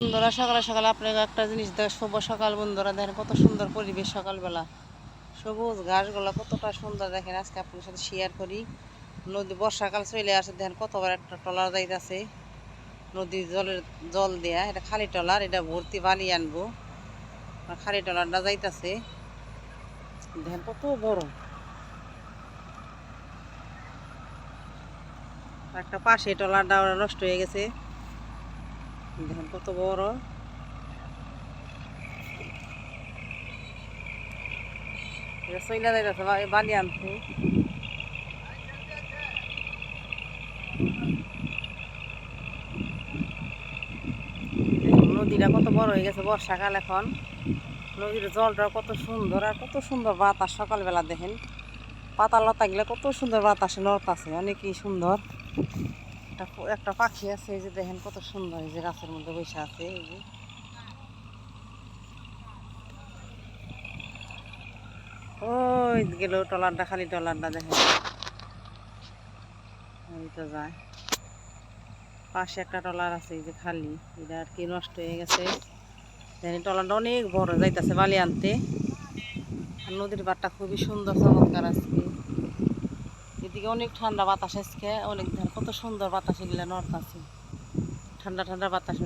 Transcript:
বন্ধুরা সকালে সকালে আপনাকে একটা জিনিস দেখ, শুভ সকাল বন্ধুরা। দেখেন কত সুন্দর পরিবেশ সকালবেলা, সবুজ ঘাসগুলো কতটা সুন্দর। দেখেন আজকে আপনার সাথে শেয়ার করি। নদী বর্ষাকাল চলে আসে, দেখেন কতবার একটা ট্রলার যাইতেছে নদীর জল দেয়া। এটা খালি ট্রলার, এটা ভর্তি বালি আনবো। খালি ট্রলারটা যাইতেছে, দেখেন কত বড়। একটা পাশে ট্রলারটা নষ্ট হয়ে গেছে, দেখেন কত বড়। চইলা যাইতেছে বালি আনতে। নদীটা কত বড় হয়ে গেছে বর্ষাকাল, এখন নদীর জলটা কত সুন্দর আর কত সুন্দর বাতাস সকালবেলা। দেখেন পাতা লতা গেলে কত সুন্দর বাতাসে নড়তাছে, অনেকই সুন্দর। একটা পাখি আছে, এই যে দেখেন কত সুন্দর, এই যে গাছের মধ্যে বসে আছে। এই যে ওই গেল ট্রলারটা, খালি ট্রলারটা দেখেন ওই তো যায়। পাশে একটা ট্রলার আছে, এই যে খালি, এটা আর কি নষ্ট হয়ে গেছে। দেখেন ট্রলারটা অনেক বড়, যাইতেছে বালি আনতে। আর নদীর পাড়টা খুবই সুন্দর চমৎকার আজকে। এদিকে অনেক ঠান্ডা বাতাস আজকে, অনেক কত সুন্দর বাতাস, এগুলা নড়তাছে, ঠান্ডা ঠান্ডা বাতাস।